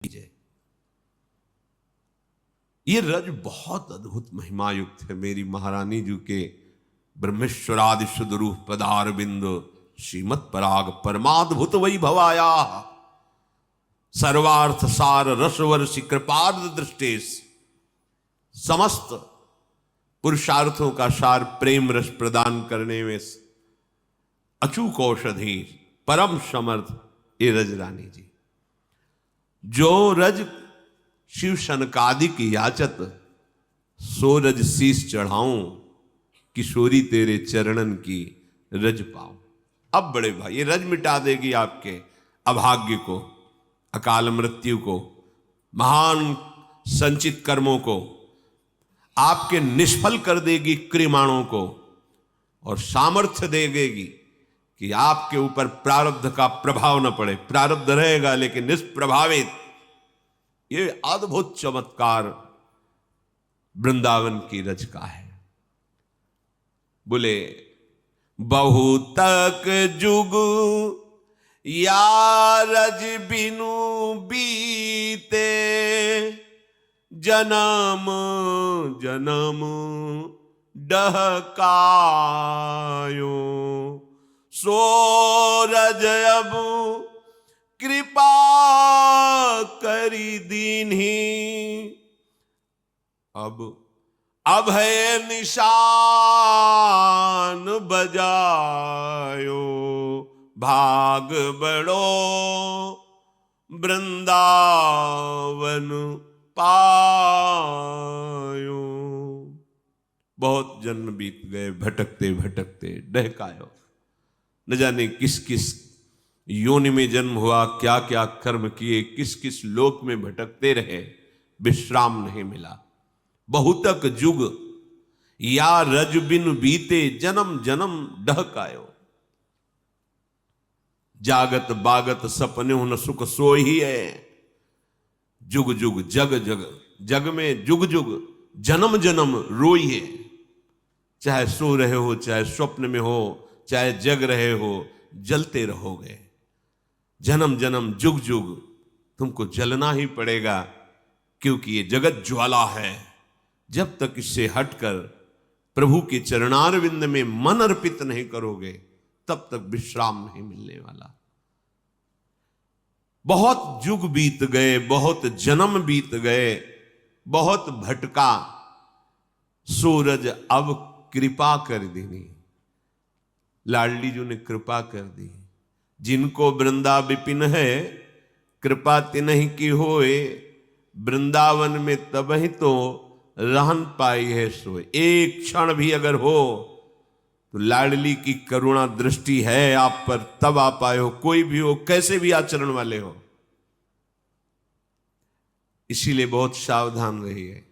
कीजिए। ये रज बहुत अद्भुत महिमा युक्त है। मेरी महारानी जी के ब्रह्मेश्वरादि सुदरूप पदार बिंदु श्रीमत पराग परमाद्भुत वही भवाया सर्वार्थ सार रसवर्षि कृपार्थ दृष्टेश। समस्त पुरुषार्थों का सार प्रेम रस प्रदान करने में अचूक औषधि परम समर्थ ये रज रानी जी। जो रज शिव शनकादिक याचत सो रज शीस चढ़ाऊं किशोरी तेरे चरणन की रज पाऊं। अब बड़े भाई ये रज मिटा देगी आपके अभाग्य को, अकाल मृत्यु को, महान संचित कर्मों को, आपके निष्फल कर देगी क्रियमाणों को, और सामर्थ्य देगी कि आपके ऊपर प्रारब्ध का प्रभाव न पड़े। प्रारब्ध रहेगा लेकिन निष्प्रभावित। ये अद्भुत चमत्कार वृंदावन की रज का है। बोले बहुतक जुग या रज बिनु बीते जन्म जन्म डहकायो सो रज अब कृपा करी दीन्ही अब है निशान बजायो भाग बड़ो वृंदावन पायो। बहुत जन्म बीत गए भटकते भटकते डहकायो। न जाने किस किस योनि में जन्म हुआ, क्या क्या कर्म किए, किस किस लोक में भटकते रहे, विश्राम नहीं मिला। बहुतक जुग या रज बिन बीते जन्म जन्म डहकायो। जागत बागत सपने न सुख सो ही है। जुग जुग जग जग जग में जुग जुग जन्म जन्म रोई है। चाहे सो रहे हो, चाहे स्वप्न में हो, चाहे जग रहे हो, जलते रहोगे। जन्म जन्म जुग जुग तुमको जलना ही पड़ेगा, क्योंकि ये जगत ज्वाला है। जब तक इससे हटकर प्रभु के चरणारविंद में मन अर्पित नहीं करोगे तब तक विश्राम नहीं मिलने वाला। बहुत युग बीत गए, बहुत जन्म बीत गए, बहुत भटका, सूरज अब कृपा कर देनी। लाडली जी ने कृपा कर दी। जिनको वृंदा विपिन है कृपा तिन्हि की होए, वृंदावन में तबहि तो रहन पाई है सोए। एक क्षण भी अगर हो तो लाडली की करुणा दृष्टि है आप पर, तब आ पाए हो। कोई भी हो, कैसे भी आचरण वाले हो। इसीलिए बहुत सावधान रहिए।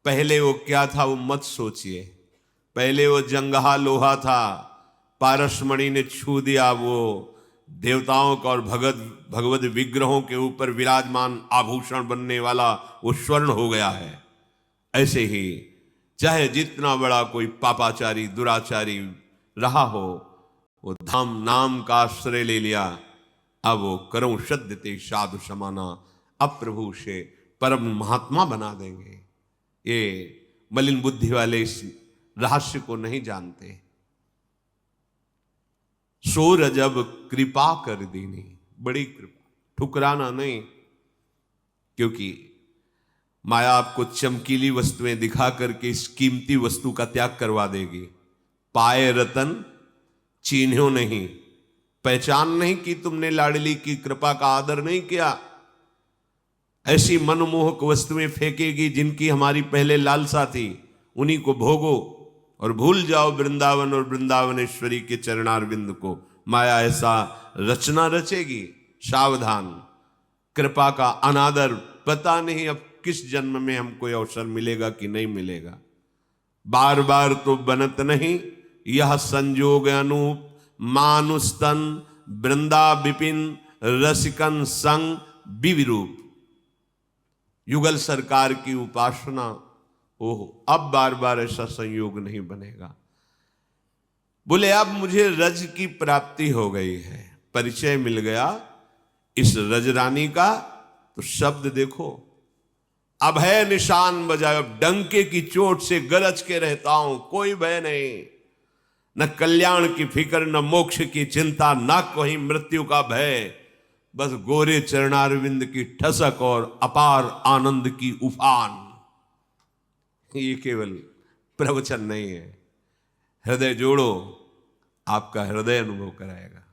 पहले वो क्या था वो मत सोचिए। पहले वो जंगहा लोहा था, पारसमणि ने छू दिया, वो देवताओं का और भगवत विग्रहों के ऊपर विराजमान आभूषण बनने वाला वो स्वर्ण हो गया है। ऐसे ही चाहे जितना बड़ा कोई पापाचारी दुराचारी रहा हो, वो धाम नाम का आश्रय ले लिया। अब वो करऊं शब्दते साधु समाना, अब प्रभु से परम महात्मा बना देंगे। ये मलिन बुद्धि वाले इस रहस्य को नहीं जानते। सूरज अब कृपा कर देनी, बड़ी कृपा, ठुकराना नहीं। क्योंकि माया आपको चमकीली वस्तुएं दिखा करके इस कीमती वस्तु का त्याग करवा देगी। पाए रतन चिन्हो नहीं, पहचान नहीं की तुमने, लाडली की कृपा का आदर नहीं किया। ऐसी मनमोहक वस्तुएं फेंकेगी जिनकी हमारी पहले लालसा थी, उन्हीं को भोगो और भूल जाओ वृंदावन और वृंदावनेश्वरी के चरणारविंद को। माया ऐसा रचना रचेगी, सावधान। कृपा का अनादर, पता नहीं अब किस जन्म में हमको अवसर मिलेगा कि नहीं मिलेगा। बार बार तो बनत नहीं यह संजोग अनूप, मानुस्तन वृंदा विपिन रसिकन संग विविरूप। युगल सरकार की उपासना, ओह अब बार बार ऐसा संयोग नहीं बनेगा। बोले अब मुझे रज की प्राप्ति हो गई है, परिचय मिल गया इस रजरानी का, तो शब्द देखो, अभय निशान बजायो, डंके की चोट से गरज के रहता हूं, कोई भय नहीं, न कल्याण की फिक्र, न मोक्ष की चिंता, न कोई मृत्यु का भय, बस गोरे चरणारविंद की ठसक और अपार आनंद की उफान। ये केवल प्रवचन नहीं है, हृदय जोड़ो, आपका हृदय अनुभव कराएगा।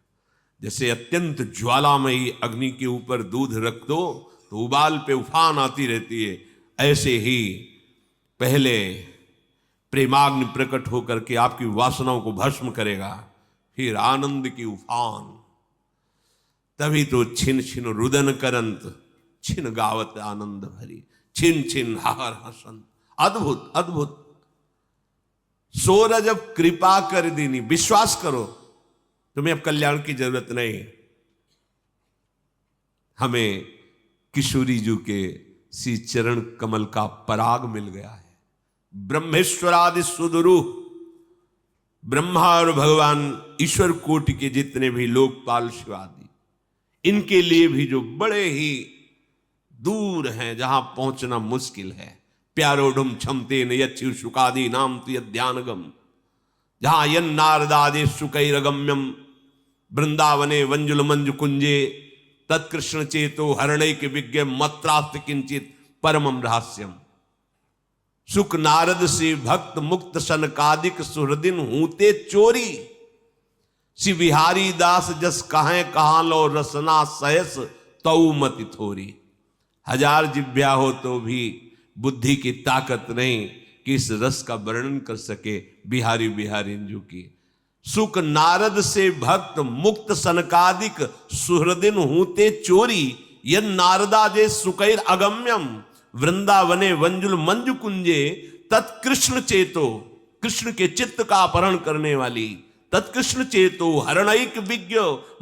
जैसे अत्यंत ज्वालामयी अग्नि के ऊपर दूध रख दो तो उबाल पे उफान आती रहती है, ऐसे ही पहले प्रेमाग्नि प्रकट होकर के आपकी वासनाओं को भस्म करेगा, फिर आनंद की उफान। तभी तो छिन छिन रुदन करंत, छिन गावत आनंद भरी, छिन छिन हाहर हसंत। अद्भुत अद्भुत। सोर जब कृपा कर दीनी, विश्वास करो तुम्हें अब कल्याण की जरूरत नहीं। हमें किशोरी जी के श्री चरण कमल का पराग मिल गया है। ब्रह्मेश्वरादि सुदुरु, ब्रह्मा और भगवान ईश्वर कोटि के जितने भी लोकपाल शिवादि, इनके लिए भी जो बड़े ही दूर हैं, जहां पहुंचना मुश्किल है, प्यारोडुम क्षमते न यच्छु शुकादि नाम तु यद्यानगम, जहां यन नारदादि सुकैरगम्यम वृंदावने वंजुल मंजु कुंजे तत्कृष्ण चेतो हरणैक विज्ञ मत्रास्त किंचित परमम रहस्यम। सुख नारद से भक्त मुक्त सनकादिक सुहृदिन हूते चोरी, श्री बिहारी दास जस कहें कहां लो रसना सहस तऊ मति थोरी। हजार जिभ्या हो तो भी बुद्धि की ताकत नहीं कि इस रस का वर्णन कर सके बिहारी बिहारिंजू की। सुख नारद से भक्त मुक्त सनकादिक सुहृदिन हूते चोरी, यन नारदा जे सुकैर अगम्यम वृंदावने वंजुल मंजु कुंजे तत्कृष्ण चेतो, कृष्ण के चित्त का अपहरण करने वाली, तत्कृष्ण चेतो हरणैक विज्ञ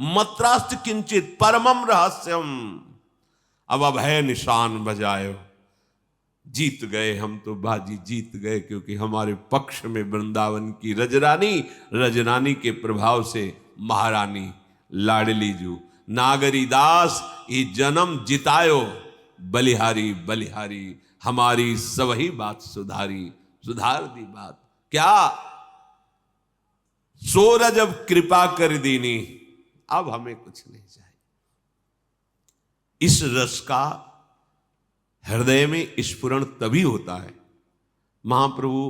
मत्रास्त किंचित परमम रहस्यम। अब अभय निशान बजायो, जीत गए हम तो बाजी जीत गए, क्योंकि हमारे पक्ष में वृंदावन की रजरानी, रजरानी के प्रभाव से महारानी लाडली जू। नागरी दास ये जन्म जितायो, बलिहारी बलिहारी हमारी सबही बात सुधारी, सुधार दी बात। क्या सोर जब कृपा कर दीनी, अब हमें कुछ नहीं चाहिए। इस रस का हृदय में स्फुरण तभी होता है। महाप्रभु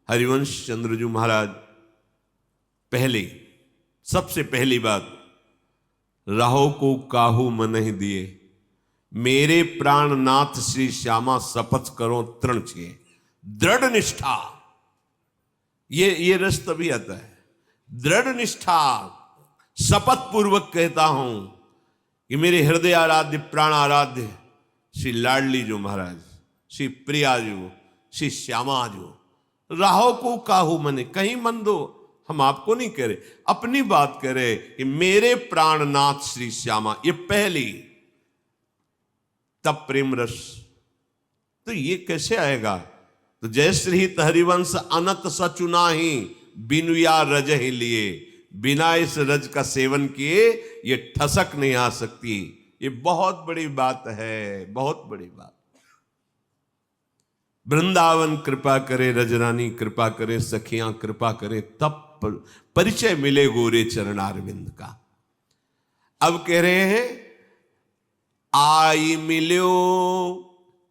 हरिवंश चंद्रजू महाराज पहले, सबसे पहली बात, राहो को काहू मन दिए, मेरे प्राणनाथ श्री श्यामा शपथ करो तृण छे। दृढ़ निष्ठा, ये रस तभी आता है। दृढ़ निष्ठा, शपथ पूर्वक कहता हूं कि मेरे हृदय आराध्य प्राण आराध्य श्री लाडली जो महाराज, श्री प्रिया जो, श्री श्यामा जो, राहो को काहू मने, कहीं मन दो, हम आपको नहीं कह रहे, अपनी बात कह रहे कि मेरे प्राणनाथ श्री श्यामा, ये पहली। तब प्रेम रस, तो ये कैसे आएगा? तो जय श्री हरिवंश अनत सचुनाही, बिनुया रज ही लिए, बिना इस रज का सेवन किए ये ठसक नहीं आ सकती। ये बहुत बड़ी बात है, बहुत बड़ी बात। वृंदावन कृपा करे, रजरानी कृपा करे, सखियां कृपा करे, तब परिचय मिले गोरे चरणारविंद का। अब कह रहे हैं, आई मिलो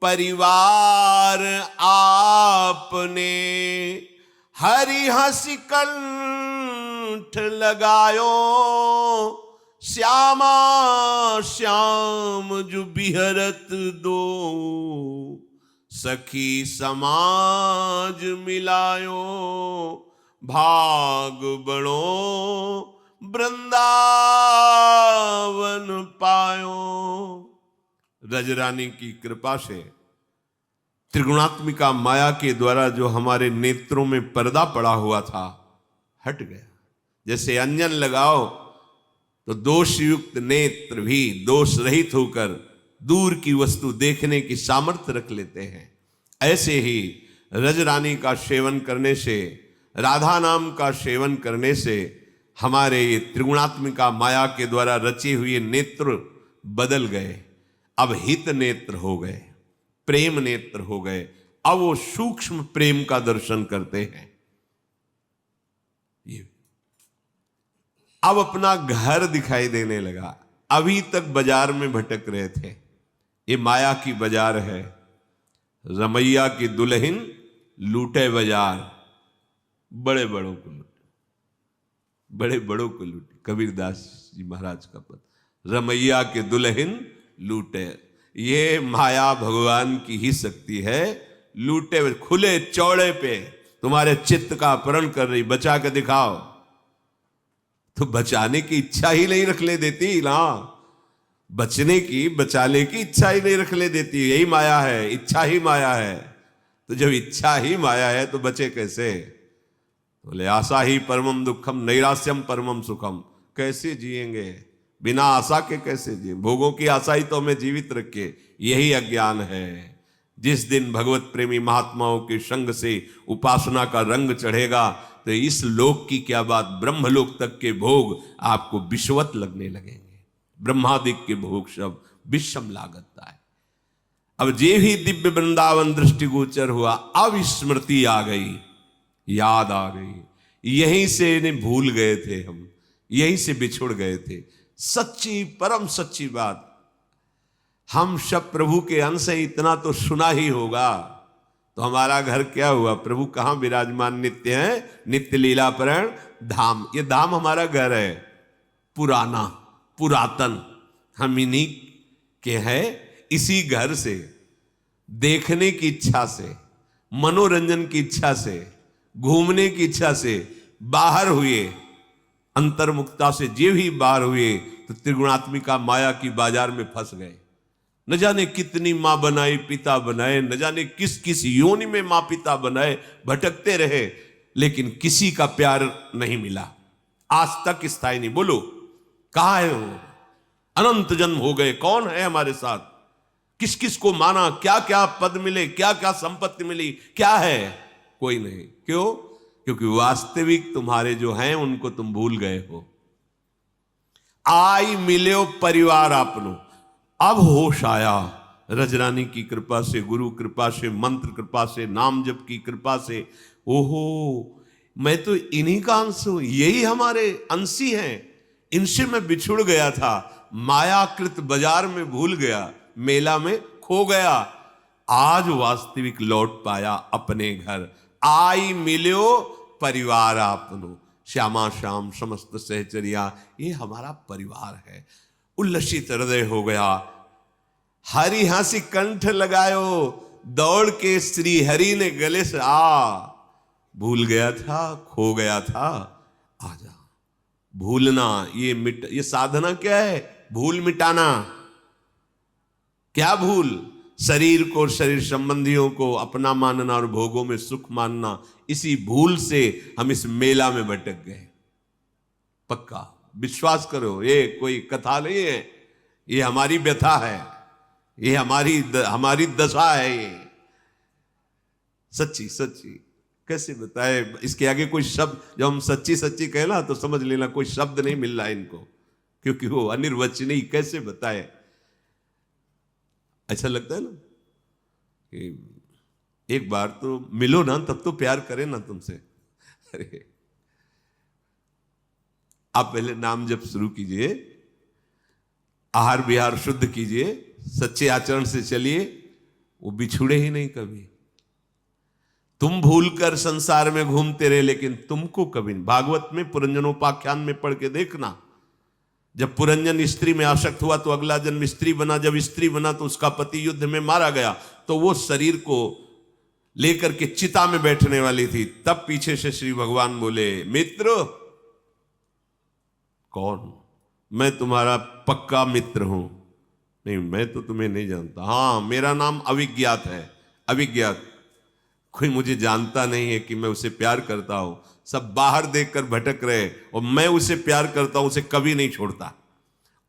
परिवार आपने, हरि हंसी कंठ लगायो, श्यामा श्याम जो बिहरत दो, सखी समाज मिलायो, भाग बड़ो वृंदावन पायो। रजरानी की कृपा से त्रिगुणात्मिका माया के द्वारा जो हमारे नेत्रों में पर्दा पड़ा हुआ था हट गया। जैसे अंजन लगाओ तो दोषयुक्त नेत्र भी दोष रहित होकर दूर की वस्तु देखने की सामर्थ्य रख लेते हैं। ऐसे ही रजरानी का सेवन करने से, राधा नाम का सेवन करने से हमारे ये त्रिगुणात्मिका माया के द्वारा रचे हुए नेत्र बदल गए। अब हित नेत्र हो गए, प्रेम नेत्र हो गए। अब वो सूक्ष्म प्रेम का दर्शन करते हैं। ये अब अपना घर दिखाई देने लगा। अभी तक बाजार में भटक रहे थे। ये माया की बाजार है। रमैया की दुल्हन लूटे बाजार, बड़े बड़ों को लूटे, बड़े बड़ों को लूटे। कबीरदास जी महाराज का पद, रमैया के दुल्हन लूटे। ये माया भगवान की ही शक्ति है। लूटे खुले चौड़े पे तुम्हारे चित्त का अपहरण कर रही, बचा के दिखाओ। तो बचाने की इच्छा ही नहीं रखने देती ना, बचने की बचाने की इच्छा ही नहीं रखने देती। यही माया है, इच्छा ही माया है। तो जब इच्छा ही माया है तो बचे कैसे? बोले आशा ही परमम दुखम नैरास्यम परमम सुखम। कैसे जिएंगे बिना आशा के? कैसे जिए? भोगों की आशा ही तो हमें जीवित रखे। यही अज्ञान है। जिस दिन भगवत प्रेमी महात्माओं के संग से उपासना का रंग चढ़ेगा तो इस लोक की क्या बात, ब्रह्मलोक तक के भोग आपको विषवत लगने लगेंगे। ब्रह्मादिक के भोग सब विषम लागता है। अब जे ही दिव्य वृंदावन दृष्टिगोचर हुआ, अब स्मृति आ गई, याद आ गई। यहीं से इन्हें भूल गए थे हम, यहीं से बिछुड़ गए थे। सच्ची परम सच्ची बात, हम सब प्रभु के अंश हैं, इतना तो सुना ही होगा। तो हमारा घर क्या हुआ? प्रभु कहाँ विराजमान नित्य है? नित्य लीलापरण धाम। ये धाम हमारा घर है, पुराना पुरातन। हम इन्हीं के हैं। इसी घर से देखने की इच्छा से, मनोरंजन की इच्छा से, घूमने की इच्छा से बाहर हुए। अंतर्मुक्ता से जे भी बाहर हुए तो त्रिगुणात्मिका माया की बाजार में फंस गए। न जाने कितनी मां बनाई पिता बनाए, न जाने किस किस योनि में मां पिता बनाए, भटकते रहे, लेकिन किसी का प्यार नहीं मिला आज तक स्थायी नहीं। बोलो कहां है वो? अनंत जन्म हो गए, कौन है हमारे साथ? किस किस को माना, क्या क्या पद मिले, क्या क्या संपत्ति मिली, क्या है? कोई नहीं। क्यों? क्योंकि वास्तविक तुम्हारे जो हैं उनको तुम भूल गए हो। आई मिले परिवार आपनो, अब होश आया। रजरानी की कृपा से, गुरु कृपा से, मंत्र कृपा से, नाम जप की कृपा से, ओहो मैं तो इन्हीं का अंश हूं, यही हमारे अंशी हैं। इनसे मैं बिछुड़ गया था, मायाकृत बाजार में भूल गया, मेला में खो गया। आज वास्तविक लौट पाया अपने घर। आई मिलो परिवार आपनो, श्यामा श्याम समस्त सहचरिया, ये हमारा परिवार है। उल्लसित हृदय हो गया। हरि हंसी कंठ लगायो, दौड़ के श्री हरि ने गले से भूल गया था, खो गया था, आजा। भूलना ये साधना क्या है? भूल मिटाना। क्या भूल? शरीर को, शरीर संबंधियों को अपना मानना और भोगों में सुख मानना। इसी भूल से हम इस मेला में भटक गए। पक्का विश्वास करो, ये कोई कथा नहीं है, ये हमारी व्यथा है, ये हमारी दशा है। ये सच्ची सच्ची कैसे बताए? इसके आगे कोई शब्द, जब हम सच्ची सच्ची कहे ना तो समझ लेना कोई शब्द नहीं मिल रहा है इनको, क्योंकि वो अनिर्वचनीय। कैसे बताए? ऐसा लगता है ना कि एक बार तो मिलो ना, तब तो प्यार करे ना तुमसे। अरे आप पहले नाम जप शुरू कीजिए, आहार विहार शुद्ध कीजिए, सच्चे आचरण से चलिए, वो बिछुड़े ही नहीं कभी। तुम भूलकर संसार में घूमते रहे, लेकिन तुमको कभी नहीं। भागवत में पुरंजनोपाख्यान में पढ़ के देखना, जब पुरंजन स्त्री में आसक्त हुआ तो अगला जन्म स्त्री बना। जब स्त्री बना तो उसका पति युद्ध में मारा गया, तो वो शरीर को लेकर के चिता में बैठने वाली थी। तब पीछे से श्री भगवान बोले, मित्र कौन? मैं तुम्हारा पक्का मित्र हूं। नहीं, मैं तो तुम्हें नहीं जानता। हाँ, मेरा नाम अविज्ञात है। अविज्ञात, कोई मुझे जानता नहीं है कि मैं उसे प्यार करता हूं। सब बाहर देखकर भटक रहे, और मैं उसे प्यार करता हूं, उसे कभी नहीं छोड़ता।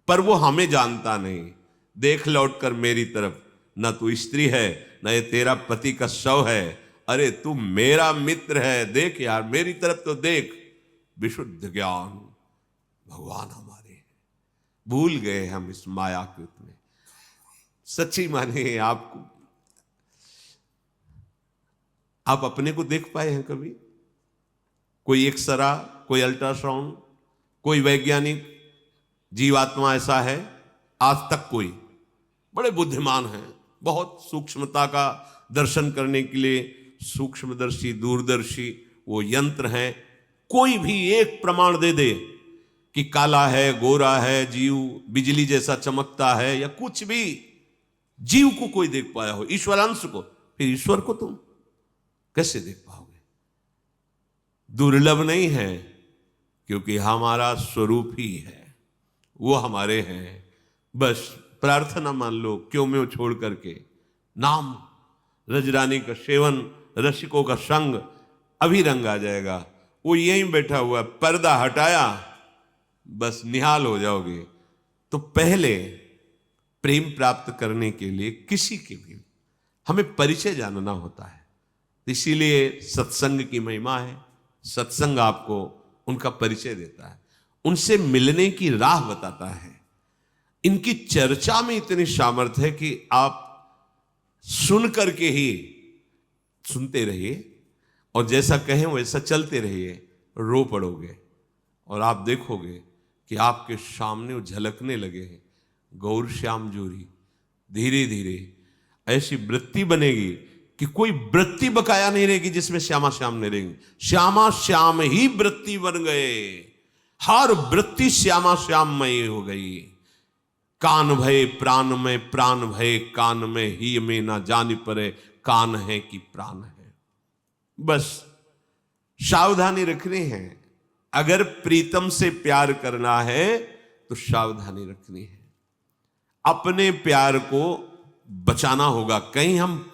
पर वो हमें जानता नहीं। देख लौट कर मेरी तरफ, ना तू स्त्री है, ना ये तेरा पति का शव है। अरे तू मेरा मित्र है, देख यार मेरी तरफ तो देख। विशुद्ध ज्ञान, भगवान हमारे। भूल गए हम इस मायाकृत में। सच्ची माने आपको, आप अपने को देख पाए हैं कभी? कोई एक्सरा, कोई अल्ट्रासाउंड, कोई वैज्ञानिक जीवात्मा ऐसा है? आज तक कोई। बड़े बुद्धिमान हैं, बहुत सूक्ष्मता का दर्शन करने के लिए सूक्ष्मदर्शी, दूरदर्शी वो यंत्र हैं। कोई भी एक प्रमाण दे दे कि काला है, गोरा है, जीव बिजली जैसा चमकता है, या कुछ भी जीव को कोई देख पाया हो, ईश्वरांश को, फिर ईश्वर को तुम कैसे देख पाओगे? दुर्लभ नहीं है, क्योंकि हमारा स्वरूप ही है, वो हमारे हैं। बस प्रार्थना मान लो, क्यों में छोड़ करके नाम, रजरानी का सेवन, रसिकों का संग, अभी रंग आ जाएगा। वो यहीं बैठा हुआ, पर्दा हटाया, बस निहाल हो जाओगे। तो पहले प्रेम प्राप्त करने के लिए किसी के भी हमें परिचय जानना होता है। इसीलिए सत्संग की महिमा है। सत्संग आपको उनका परिचय देता है, उनसे मिलने की राह बताता है। इनकी चर्चा में इतनी सामर्थ्य है कि आप सुन करके ही सुनते रहिए और जैसा कहें वैसा चलते रहिए, रो पड़ोगे और आप देखोगे कि आपके सामने वो झलकने लगे हैं गौर श्याम जोरी। धीरे धीरे ऐसी वृत्ति बनेगी कि कोई वृत्ति बकाया नहीं रहेगी जिसमें श्यामा श्याम नहीं रहेंगे। श्यामा श्याम ही वृत्ति बन गए, हर वृत्ति श्यामा श्याममयी हो गई। कान भय प्राण में, प्राण भय कान में, ही में ना जान पड़े कान है कि प्राण है। बस सावधानी रखनी है। अगर प्रीतम से प्यार करना है तो सावधानी रखनी है, अपने प्यार को बचाना होगा, कहीं हम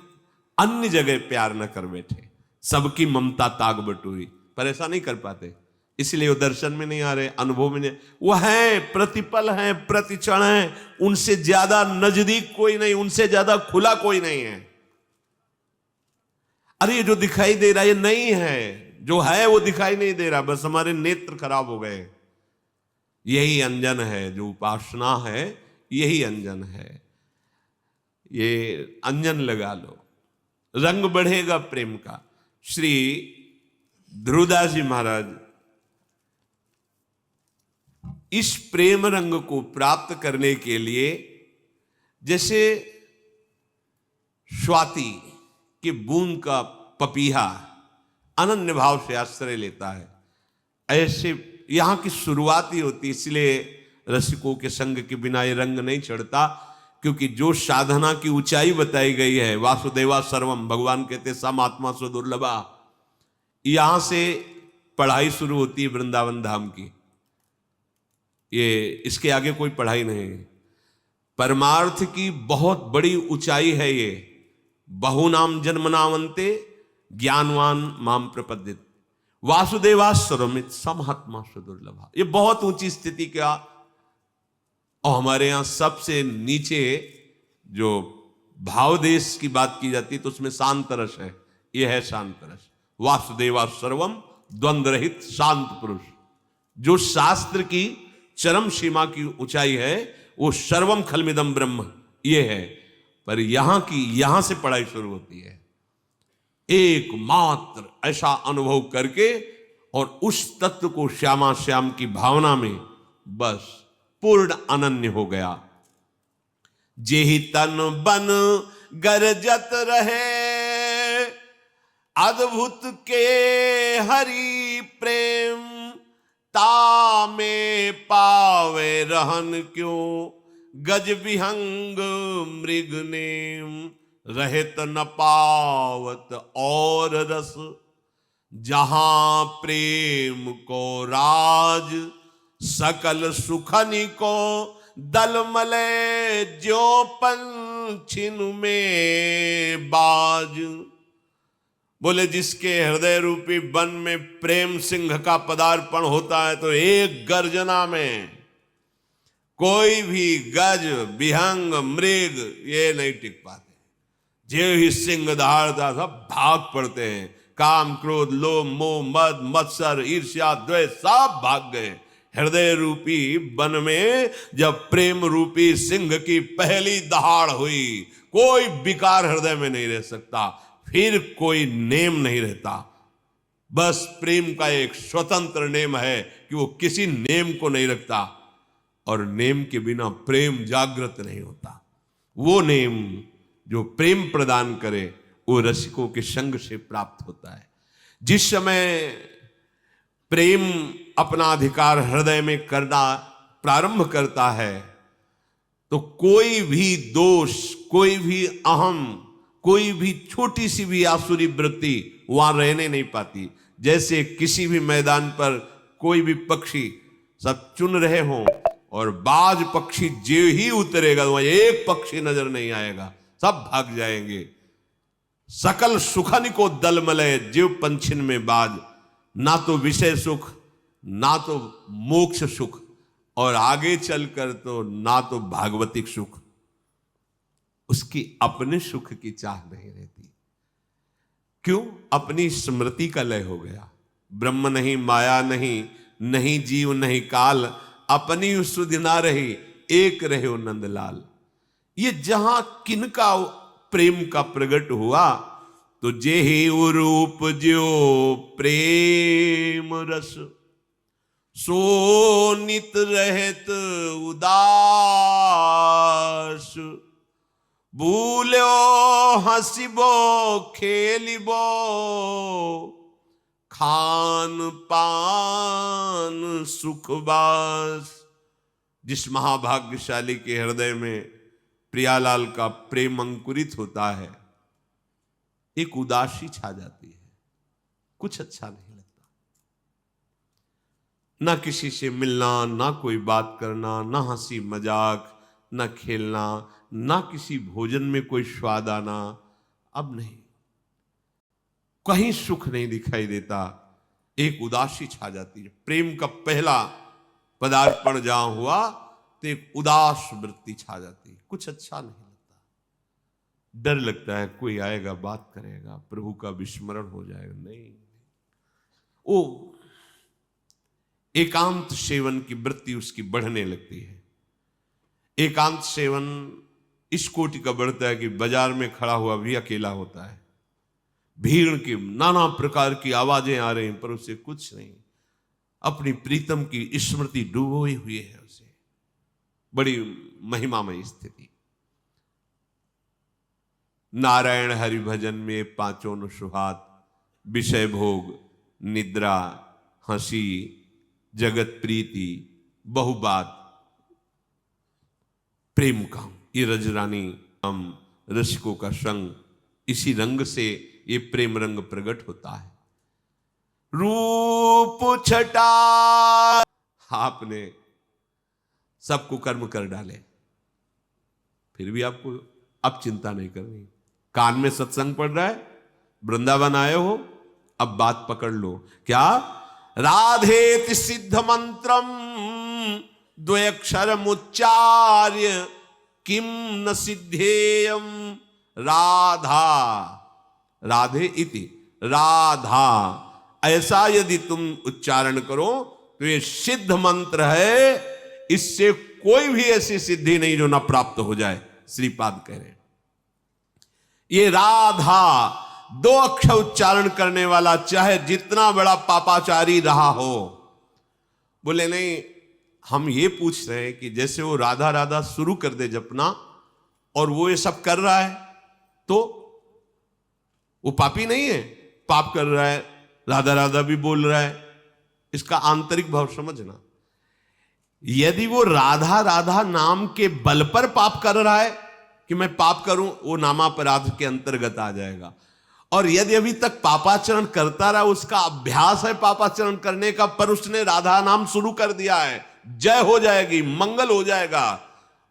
अन्य जगह प्यार न कर बैठे। सबकी ममता ताग बटोरी, पर ऐसा नहीं कर पाते, इसलिए वो दर्शन में नहीं आ रहे, अनुभव में नहीं। वो है, प्रतिपल है, प्रतिक्षण है, उनसे ज्यादा नजदीक कोई नहीं, उनसे ज्यादा खुला कोई नहीं है। अरे ये जो दिखाई दे रहा है ये नहीं है, जो है वो दिखाई नहीं दे रहा, बस हमारे नेत्र खराब हो गए। यही अंजन है, जो उपासना है यही अंजन है। ये अंजन लगा लो, रंग बढ़ेगा प्रेम का। श्री ध्रुवदास जी महाराज इस प्रेम रंग को प्राप्त करने के लिए, जैसे स्वाति कि बूंद का पपीहा अनन्य भाव से आश्रय लेता है, ऐसे यहां की शुरुआत ही होती। इसलिए रसिकों के संग के बिना ये रंग नहीं चढ़ता, क्योंकि जो साधना की ऊंचाई बताई गई है, वासुदेवा सर्वम, भगवान कहते सम आत्मा सो दुर्लभा, यहां से पढ़ाई शुरू होती है वृंदावन धाम की। ये इसके आगे कोई पढ़ाई नहीं। परमार्थ की बहुत बड़ी ऊंचाई है ये। बहुनाम जन्मनावंते ज्ञानवान माम प्रपद्यते वासुदेवास्वरमित समहात्मा सुदुर्लभा। ये बहुत ऊंची स्थिति का। और हमारे यहां सबसे नीचे जो भाव देश की बात की जाती है तो उसमें शांत रस है। यह है शांत रस। वासुदेवा सर्वम द्वंद्व रहित शांत पुरुष। जो शास्त्र की चरम सीमा की ऊंचाई है वो सर्वम खलमिदम ब्रह्म ये है। पर यहां से पढ़ाई शुरू होती है। एकमात्र ऐसा अनुभव करके और उस तत्व को श्यामा श्याम की भावना में बस पूर्ण अनन्य हो गया। जेहि तन बन गरजत रहे अद्भुत के हरि प्रेम, तामे पावे रहन क्यों गज विहंग मृग नेम, रहत न पावत और रस जहां प्रेम को राज, सकल सुखनि को दल मले ज्यो पंछिन में बाज। बोले जिसके हृदय रूपी वन में प्रेम सिंह का पदार्पण होता है तो एक गर्जना में कोई भी गज विहंग मृग ये नहीं टिक पाते। जे ही सिंह दहाड़ता सब भाग पड़ते हैं। काम क्रोध लोभ मोह मद मत्सर ईर्ष्या द्वेष सब भाग गए। हृदय रूपी वन में जब प्रेम रूपी सिंह की पहली दहाड़ हुई, कोई विकार हृदय में नहीं रह सकता, फिर कोई नेम नहीं रहता। बस प्रेम का एक स्वतंत्र नेम है कि वो किसी नेम को नहीं रखता, और नेम के बिना प्रेम जागृत नहीं होता। वो नेम जो प्रेम प्रदान करे वो रसिकों के संग से प्राप्त होता है। जिस समय प्रेम अपना अधिकार हृदय में करना प्रारंभ करता है तो कोई भी दोष, कोई भी अहम, कोई भी छोटी सी भी आसुरी वृत्ति वहां रहने नहीं पाती। जैसे किसी भी मैदान पर कोई भी पक्षी सब चुन रहे हों और बाज पक्षी जो ही उतरेगा वहां एक पक्षी नजर नहीं आएगा, सब भाग जाएंगे। सकल सुखन को दल मलय जीव पंछिन में बाज, ना तो विषय सुख ना तो मोक्ष सुख, और आगे चलकर तो ना तो भागवतिक सुख। उसकी अपने सुख की चाह नहीं रहती। क्यों? अपनी स्मृति का लय हो गया। ब्रह्म नहीं, माया नहीं, नहीं जीव नहीं काल, अपनी सुध ना रही, एक रहे हो नंदलाल। ये जहां किनका प्रेम का प्रकट हुआ तो जे ही वो रूप जो प्रेम रस, सो नित रहत उदास। भूलो हंसिबो खेलिबो, खान पान सुखबास। जिस महाभाग्यशाली के हृदय में प्रियालाल का प्रेम अंकुरित होता है, एक उदासी छा जाती है, कुछ अच्छा नहीं लगता। ना किसी से मिलना, ना कोई बात करना, ना हंसी मजाक, ना खेलना, ना किसी भोजन में कोई स्वाद आना, अब नहीं। कहीं सुख नहीं दिखाई देता, एक उदासी छा जाती है। प्रेम का पहला पदार्पण जहां हुआ तो एक उदास वृत्ति छा जाती है, कुछ अच्छा नहीं लगता। डर लगता है कोई आएगा बात करेगा, प्रभु का विस्मरण हो जाएगा। नहीं, वो एकांत सेवन की वृत्ति उसकी बढ़ने लगती है। एकांत सेवन इस कोटि का बढ़ता है कि बाजार में खड़ा हुआ भी अकेला होता है। भीड़ की नाना प्रकार की आवाजें आ रही पर उसे कुछ नहीं, अपनी प्रीतम की स्मृति डूबोई हुई है उसे। बड़ी महिमामय स्थिति। नारायण हरि भजन में पांचों न सुहात, विषय भोग, निद्रा, हंसी, जगत प्रीति, बहुबात, प्रेम काम, ये रजरानी हम रसिकों का संग, इसी रंग से ये प्रेम रंग प्रकट होता है। रूप छटा, आपने सबको कर्म कर डाले, फिर भी आपको अब चिंता नहीं करनी। कान में सत्संग पढ़ रहा है, वृंदावन आए हो, अब बात पकड़ लो। क्या? राधेति सिद्ध मंत्रम द्वयक्षरम उच्चार्य किम न सिद्धेयम राधा। राधे इति राधा, ऐसा यदि तुम उच्चारण करो तो ये सिद्ध मंत्र है, इससे कोई भी ऐसी सिद्धि नहीं जो ना प्राप्त हो जाए। श्रीपाद कह रहे हैं ये राधा दो अक्षर उच्चारण करने वाला चाहे जितना बड़ा पापाचारी रहा हो, बोले नहीं, हम ये पूछ रहे हैं कि जैसे वो राधा राधा शुरू कर दे जपना और वो ये सब कर रहा है तो वो पापी नहीं है? पाप कर रहा है, राधा राधा भी बोल रहा है, इसका आंतरिक भाव समझना। यदि वो राधा राधा नाम के बल पर पाप कर रहा है कि मैं पाप करूं, वो नामापराध के अंतर्गत आ जाएगा। और यदि अभी तक पापाचरण करता रहा, उसका अभ्यास है पापाचरण करने का, पर उसने राधा नाम शुरू कर दिया है, जय हो जाएगी, मंगल हो जाएगा,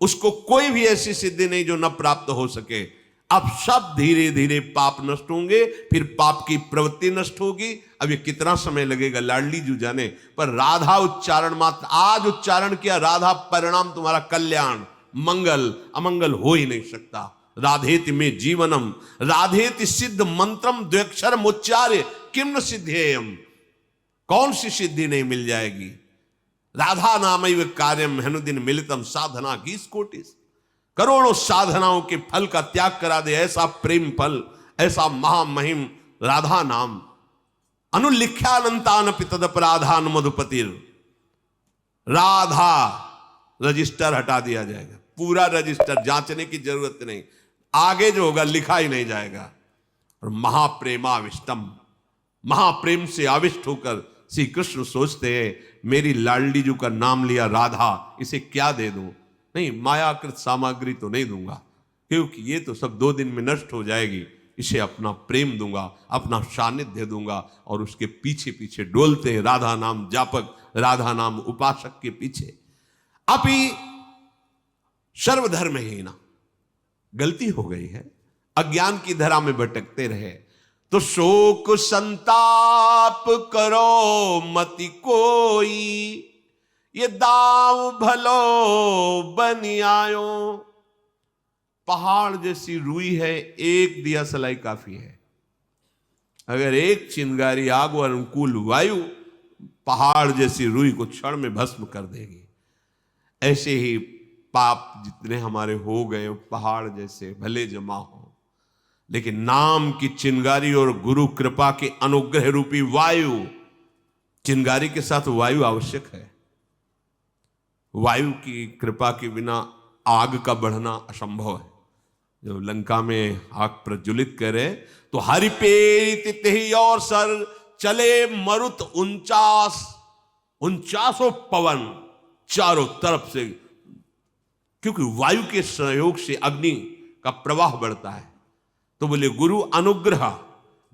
उसको कोई भी ऐसी सिद्धि नहीं जो न प्राप्त हो सके। अब सब धीरे धीरे पाप नष्ट होंगे, फिर पाप की प्रवृत्ति नष्ट होगी। अब ये कितना समय लगेगा लाडली जू जाने, पर राधा उच्चारण मात्र आज उच्चारण किया, राधा परिणाम तुम्हारा कल्याण, मंगल अमंगल हो ही नहीं सकता। राधेति में जीवनम, राधेति सिद्ध मंत्रम द्व्यक्षरम उच्चार्य किम न सिद्धेयम। कौन सी सिद्धि नहीं मिल जाएगी? राधा नामैव कार्यम हनुदिन मिलितम साधना गीस कोटिस। करोड़ों साधनाओं के फल का त्याग करा दे ऐसा प्रेम फल, ऐसा महामहिम राधा नाम। अनुलिख्यानंतान पितदपराधान मधुपतिर। राधा रजिस्टर हटा दिया जाएगा, पूरा रजिस्टर, जांचने की जरूरत नहीं, आगे जो होगा लिखा ही नहीं जाएगा। और महाप्रेमाविष्टम, महाप्रेम से आविष्ट होकर श्री कृष्ण सोचते हैं मेरी लाडली जी का नाम लिया राधा, इसे क्या दे दूं? नहीं, मायाकृत सामग्री तो नहीं दूंगा, क्योंकि ये तो सब 2 दिन में नष्ट हो जाएगी। इसे अपना प्रेम दूंगा, अपना सानिध्य दूंगा। और उसके पीछे पीछे डोलते हैं राधा नाम जापक, राधा नाम उपासक के पीछे। अपि सर्वधर्महीना, गलती हो गई है, अज्ञान की धरा में भटकते रहे तो शोक संताप करो मति कोई, ये दाव भलो बनी आयो। पहाड़ जैसी रुई है, एक दिया सलाई काफी है। अगर एक चिंगारी आग और अनुकूल वायु पहाड़ जैसी रुई को क्षण में भस्म कर देगी। ऐसे ही पाप जितने हमारे हो गए पहाड़ जैसे भले जमा हो, लेकिन नाम की चिंगारी और गुरु कृपा के अनुग्रह रूपी वायु, चिंगारी के साथ वायु आवश्यक है। वायु की कृपा के बिना आग का बढ़ना असंभव है। जो लंका में आग प्रज्वलित करे तो हरि पेरित ही और सर चले मरुत 49 पवन चारों तरफ से, क्योंकि वायु के सहयोग से अग्नि का प्रवाह बढ़ता है। तो बोले गुरु अनुग्रह,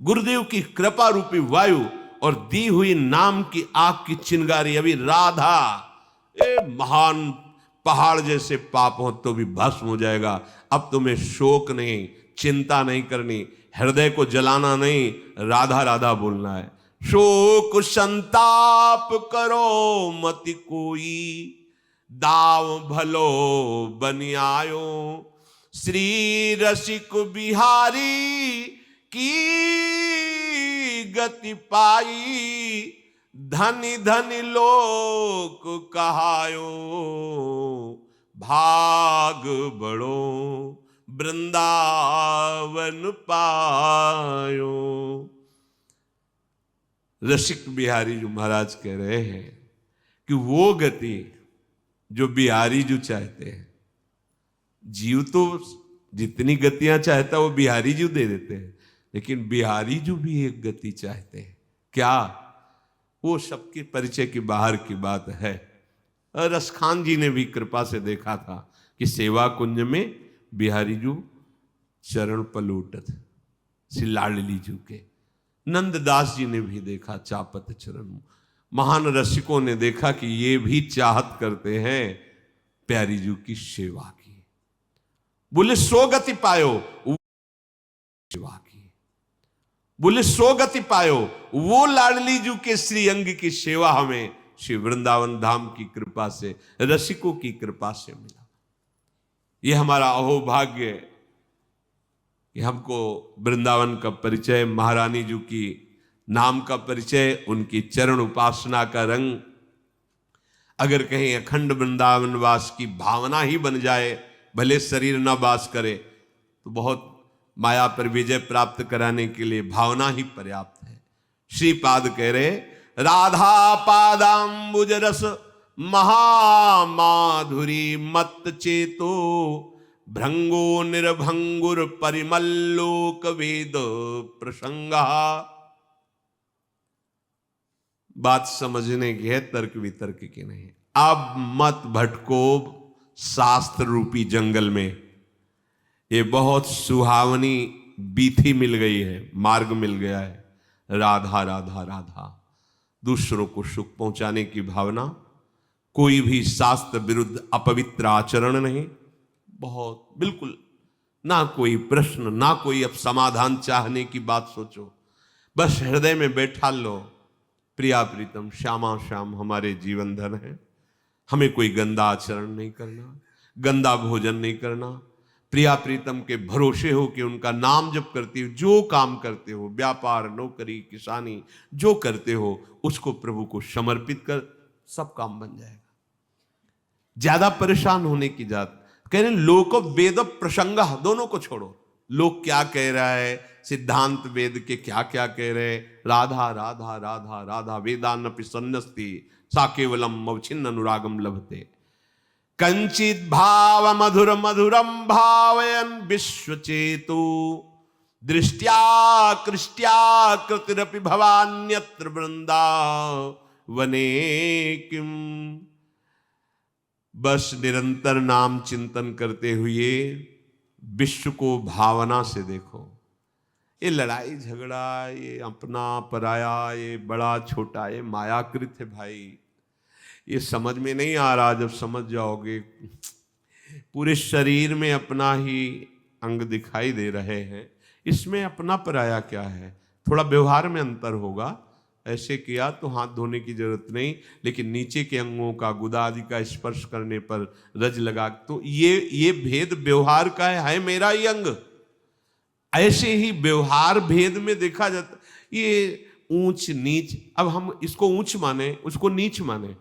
गुरुदेव की कृपा रूपी वायु और दी हुई नाम की आग की चिंगारी। अभी राधा, ये महान पहाड़ जैसे पाप हो तो भी भस्म हो जाएगा। अब तुम्हें शोक नहीं, चिंता नहीं करनी, हृदय को जलाना नहीं, राधा राधा बोलना है। शोक संताप करो मति कोई, दाव भलो बनि आयो। श्री रसिक बिहारी की गति पाई, धनी धनी लोक कहायो। भाग बड़ो वृंदावन पायो। रसिक बिहारी जो महाराज कह रहे हैं कि वो गति जो बिहारी जो चाहते हैं, जीव तो जितनी गतियां चाहता है वो बिहारी जी दे देते हैं, लेकिन बिहारी जी भी एक गति चाहते हैं। क्या? वो सबके परिचय के बाहर की बात है। रसखान जी ने भी कृपा से देखा था कि सेवा कुंज में बिहारी जी चरण पलूटत श्री लाडली जी के। नंददास जी ने भी देखा चापत चरण। महान रसिकों ने देखा कि ये भी चाहत करते हैं प्यारी जी की सेवा की। बोले सो गति पायो सेवा की, बोले सो गति पायो। वो लाडली जी के श्री अंग की सेवा हमें श्री वृंदावन धाम की कृपा से, रसिकों की कृपा से मिला। ये हमारा अहोभाग्य है कि हमको वृंदावन का परिचय, महारानी जी की नाम का परिचय, उनकी चरण उपासना का रंग, अगर कहीं अखंड वृंदावन वास की भावना ही बन जाए, भले शरीर न वास करे, तो बहुत माया पर विजय प्राप्त कराने के लिए भावना ही पर्याप्त है। श्रीपाद कह रहे राधा पादाम्बुज रस महामाधुरी मत चेतो, भृंगो निर्भंगुर परिमल्लोक वेद प्रसंगा। बात समझने की है, तर्क वितर्क की नहीं। अब मत भटको शास्त्र रूपी जंगल में। ये बहुत सुहावनी बीथी मिल गई है, मार्ग मिल गया है। राधा राधा राधा, दूसरों को सुख पहुंचाने की भावना, कोई भी शास्त्र विरुद्ध अपवित्र आचरण नहीं, बहुत बिल्कुल ना कोई प्रश्न, ना कोई अब समाधान चाहने की बात सोचो, बस हृदय में बैठा लो प्रिया प्रीतम श्यामा श्याम हमारे जीवन धन है। हमें कोई गंदा आचरण नहीं करना, गंदा भोजन नहीं करना, प्रिया प्रीतम के भरोसे हो कि उनका नाम जप करते हो, जो काम करते हो, व्यापार नौकरी किसानी जो करते हो, उसको प्रभु को समर्पित कर सब काम बन जाएगा। ज्यादा परेशान होने की जात। कह रहे लोक वेद प्रसंग, दोनों को छोड़ो। लोग क्या कह रहा है, सिद्धांत वेद के क्या क्या कह रहे, राधा राधा राधा राधा वेदान्नपि सन्नस्ति सा केवलम अवच्छिन्न अनुरागम लभते। कंचित भाव मधुर मधुरम भावयन विश्वचेतु दृष्ट्या कृष्ट्या कृतिरपि भवान्यत्र वृंदावने किम। बस निरंतर नाम चिंतन करते हुए विश्व को भावना से देखो। ये लड़ाई झगड़ा, ये अपना पराया, ये बड़ा छोटा, ये मायाकृत है भाई। ये समझ में नहीं आ रहा, जब समझ जाओगे। पूरे शरीर में अपना ही अंग दिखाई दे रहे हैं, इसमें अपना पराया क्या है। थोड़ा व्यवहार में अंतर होगा, ऐसे किया तो हाथ धोने की जरूरत नहीं, लेकिन नीचे के अंगों का, गुदा आदि का स्पर्श करने पर रज लगा, तो ये भेद व्यवहार का है मेरा ही अंग। ऐसे ही व्यवहार भेद में देखा जाता, ये ऊंच नीच, अब हम इसको ऊंच माने उसको नीच माने,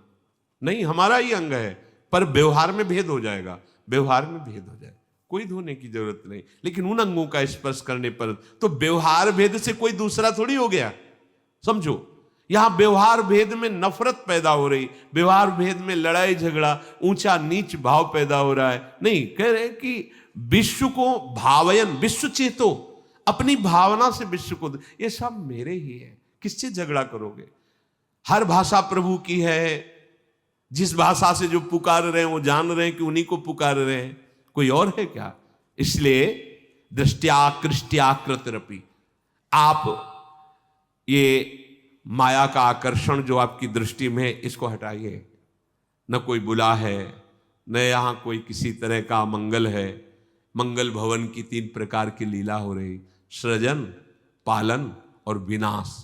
नहीं, हमारा ही अंग है, पर व्यवहार में भेद हो जाएगा, व्यवहार में भेद हो जाएगा, कोई धोने की जरूरत नहीं। लेकिन उन अंगों का स्पर्श करने पर तो व्यवहार भेद से कोई दूसरा थोड़ी हो गया। समझो, यहां व्यवहार भेद में नफरत पैदा हो रही, व्यवहार भेद में लड़ाई झगड़ा, ऊंचा नीच भाव पैदा हो रहा है। नहीं, कह रहे कि विश्व को भावयन, विश्व चेतो, अपनी भावना से विश्व को, ये सब मेरे ही है, किससे झगड़ा करोगे। हर भाषा प्रभु की है, जिस भाषा से जो पुकार रहे हैं वो जान रहे हैं कि उन्हीं को पुकार रहे हैं, कोई और है क्या। इसलिए दृष्ट्या कृष्ट्या कृतिरपि, आप ये माया का आकर्षण जो आपकी दृष्टि में है, इसको हटाइए। न कोई बुला है, न यहां कोई किसी तरह का मंगल है। मंगल भवन की 3 प्रकार की लीला हो रही, सृजन, पालन और विनाश।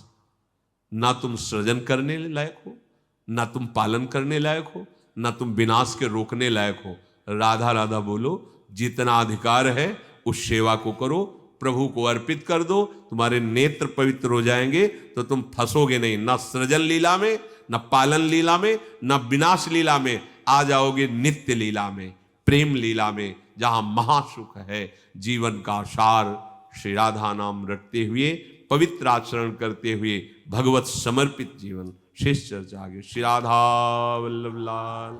ना तुम सृजन करने लायक हो, ना तुम पालन करने लायक हो, ना तुम विनाश के रोकने लायक हो। राधा राधा बोलो, जितना अधिकार है उस सेवा को करो, प्रभु को अर्पित कर दो, तुम्हारे नेत्र पवित्र हो जाएंगे, तो तुम फंसोगे नहीं, ना सृजन लीला में, ना पालन लीला में, ना विनाश लीला में, आ जाओगे नित्य लीला में, प्रेम लीला में, जहां महासुख है। जीवन का सार श्री राधा नाम रटते हुए, पवित्र आचरण करते हुए, भगवत समर्पित जीवन। शेष चर्चा आगे। श्री राधा वल्लभ लाल।